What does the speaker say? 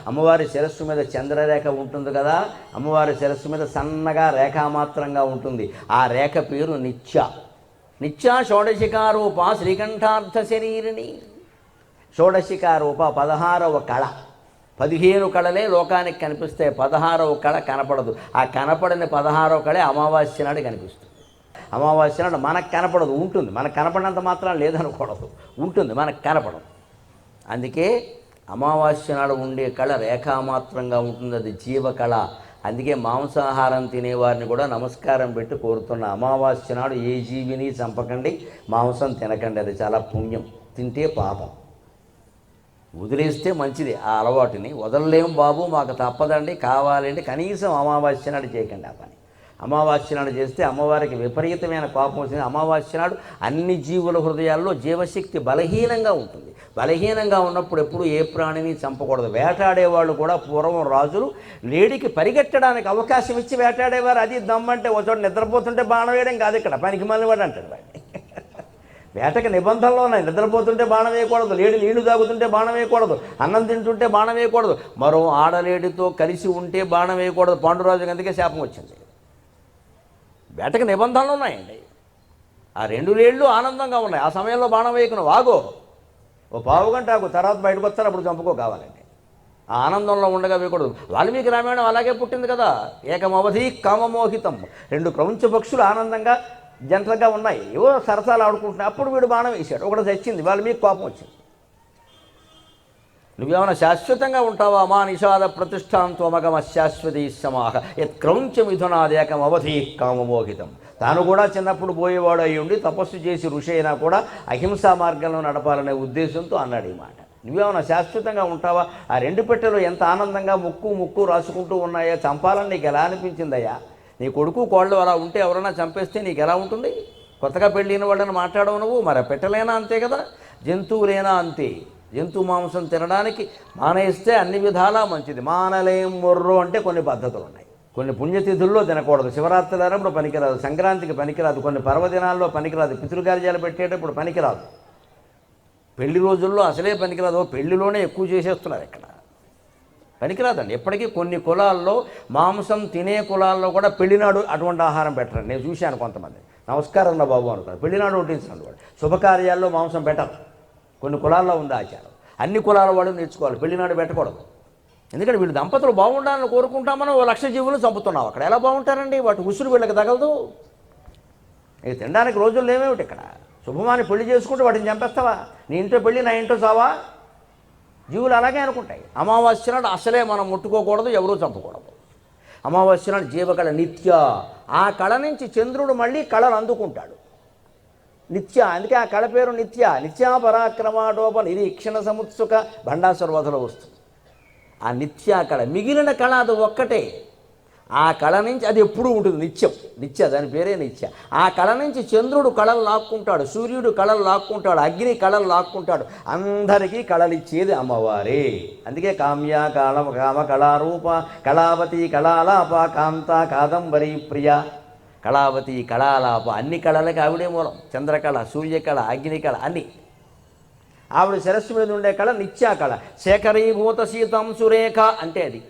అమ్మవారి శిరస్సు మీద చంద్రరేఖ ఉంటుంది కదా, అమ్మవారి శిరస్సు మీద సన్నగా రేఖామాత్రంగా ఉంటుంది. ఆ రేఖ పేరు నిత్య. నిత్య షోడశికారూప శ్రీకంఠార్థ శరీరిణి. షోడశికారూప 16వ కళ. 15 కళలే లోకానికి కనిపిస్తాయి, 16వ కళ కనపడదు. ఆ కనపడని 16వ కళే అమావాస్య నాడు కనిపిస్తుంది. అమావాస్య నాడు మనకు కనపడదు, ఉంటుంది. మనకు కనపడినంత మాత్రం లేదనకూడదు, ఉంటుంది, మనకు కనపడదు. అందుకే అమావాస్య నాడు ఉండే కళ రేఖామాత్రంగా ఉంటుంది, అది జీవకళ. అందుకే మాంసాహారం తినేవారిని కూడా నమస్కారం పెట్టి కోరుతున్న, అమావాస్య నాడు ఏ జీవిని చంపకండి, మాంసం తినకండి, అది చాలా పుణ్యం. తింటే పాపం, వదిలేస్తే మంచిది. ఆ అలవాటుని వదలలేం బాబు, మాకు తప్పదండి, కావాలండి, కనీసం అమావాస్య నాడు చేయకండి ఆ పని. అమావాస్య నాడు చేస్తే అమ్మవారికి విపరీతమైన కోపం వచ్చింది. అమావాస్య నాడు అన్ని జీవుల హృదయాల్లో జీవశక్తి బలహీనంగా ఉంటుంది. బలహీనంగా ఉన్నప్పుడు ఎప్పుడు ఏ ప్రాణిని చంపకూడదు. వేటాడేవాళ్ళు కూడా పూర్వం రాజులు లేడికి పరిగెట్టడానికి అవకాశం ఇచ్చి వేటాడేవారు. అది దమ్మంటే ఒక చోట నిద్రపోతుంటే బాణం వేయడం కాదు, ఇక్కడ పనికి మళ్ళీవాడు అంటాడు వాడిని. వేటకి నిబంధనలు ఉన్నాయి. నిద్రపోతుంటే బాణం వేయకూడదు, లేడి నీళ్లు తాగుతుంటే బాణం వేయకూడదు, అన్నం తింటుంటే బాణం వేయకూడదు, మరో ఆడలేడితో కలిసి ఉంటే బాణం వేయకూడదు. పాండురాజుకి అందుకే శాపం వచ్చింది. వేటకి నిబంధనలు ఉన్నాయండి. ఆ 2 లేళ్ళు ఆనందంగా ఉన్నాయి. ఆ సమయంలో బాణం వేయకును, వాగో ఓ పావుగంట ఆగు, తర్వాత బయటకు వస్తారు, అప్పుడు చంపుకో కావాలండి. ఆ ఆనందంలో ఉండగా వేయకూడదు. వాల్మీకి రామాయణం అలాగే పుట్టింది కదా. ఏకమవధి కామమోహితం. 2 క్రౌంచ పక్షులు ఆనందంగా జంటలుగా ఉన్నాయి, ఏవో సరసాలు ఆడుకుంటున్నాయి. అప్పుడు వీడు బాణం వేశాడు, ఒకటి చచ్చింది, వాల్మీకి కోపం వచ్చింది. నువ్వేమైనా శాశ్వతంగా ఉంటావా? మా నిషాద ప్రతిష్టాంత్వమగమ శాశ్వతీ సమాహ యత్ క్రౌంచ మిథునాదేకం అవధి కామమోహితం. తాను కూడా చిన్నప్పుడు పోయేవాడు అయి ఉండి తపస్సు చేసి ఋషి అయినా కూడా అహింసా మార్గంలో నడపాలనే ఉద్దేశంతో అన్నాడు ఈ మాట. నువ్వేమైనా శాశ్వతంగా ఉంటావా? ఆ 2 పెట్టెలు ఎంత ఆనందంగా ముక్కు రాసుకుంటూ ఉన్నాయో, చంపాలని నీకు ఎలా అనిపించిందయ్యా? నీ కొడుకు కోళ్ళు అలా ఉంటే ఎవరైనా చంపేస్తే నీకు ఎలా ఉంటుంది? కొత్తగా పెళ్ళిన వాళ్ళని మాట్లాడవు నువ్వు. మరి పెట్టలేనా అంతే కదా, జంతువులేనా అంతే. జంతు మాంసం తినడానికి మానేస్తే అన్ని విధాలా మంచిది. మానలేం మొర్రో అంటే కొన్ని పద్ధతులు ఉన్నాయి. కొన్ని పుణ్యతిథుల్లో తినకూడదు, శివరాత్రి అప్పుడు పనికిరాదు, సంక్రాంతికి పనికిరాదు, కొన్ని పర్వదినాల్లో పనికిరాదు, పితృకార్యాలు పెట్టేటప్పుడు పనికిరాదు, పెళ్లి రోజుల్లో అసలే పనికిరాదు. పెళ్లిలోనే ఎక్కువ చేసేస్తున్నారు ఇక్కడ, పనికిరాదండి. ఎప్పటికీ కొన్ని కులాల్లో, మాంసం తినే కులాల్లో కూడా పెళ్లినాడు అటువంటి ఆహారం పెట్టరు. నేను చూశాను కొంతమంది, నమస్కారం నా బాబు అనుకున్నారు, పెళ్లినాడు వడ్డించండి వాడు. శుభకార్యాల్లో మాంసం పెట్టరు, కొన్ని కులాల్లో ఉంది ఆచారం. అన్ని కులాల వాళ్ళు నేర్చుకోవాలి, పెళ్లినాడు పెట్టకూడదు. ఎందుకంటే వీళ్ళు దంపతులు బాగుండాలని కోరుకుంటామని 1,00,000 జీవులు చంపుతున్నావు. అక్కడ ఎలా బాగుంటారండి? వాటి ఉసురు వీళ్ళకి తగలదు. ఇక తినడానికి రోజుల్లో ఏమేమిటి ఇక్కడ? శుభమాని పెళ్లి చేసుకుంటే వాటిని చంపేస్తావా? నీ ఇంట్లో పెళ్ళి, నా ఇంట్లో చావా? జీవులు అలాగే అనుకుంటాయి. అమావాస్య నాడు అసలే మనం ముట్టుకోకూడదు, ఎవరూ చంపకూడదు. అమావాస్య నాడు జీవకళ నిత్య. ఆ కళ నుంచి చంద్రుడు మళ్ళీ కళను అందుకుంటాడు. నిత్య, అందుకే ఆ కళ పేరు నిత్య. నిత్యా పరాక్రమాటోప నిరీక్షణ సముత్సుక భండాసుర వధలో వస్తుంది ఆ నిత్య కళ. మిగిలిన కళ అది ఒక్కటే. ఆ కళ నుంచి అది ఎప్పుడూ ఉంటుంది, నిత్యం. నిత్య, దాని పేరే నిత్య. ఆ కళ నుంచి చంద్రుడు కళలు లాక్కుంటాడు, సూర్యుడు కళలు లాక్కుంటాడు, అగ్ని కళలు లాక్కుంటాడు. అందరికీ కళలు ఇచ్చేది అమ్మవారే. అందుకే కామ్య కామ కళారూప కళావతి కళాలాప కాంత కాదంబరి ప్రియ. కళావతి కళాలాప, అన్ని కళలకి ఆవిడే మూలం. చంద్రకళ, సూర్యకళ, అగ్నికళ అన్నీ. ఆవిడ శిరస్సు మీద ఉండే కళ నిత్యా కళ. శేఖరీభూత సీతం సురేఖ అంటే అది.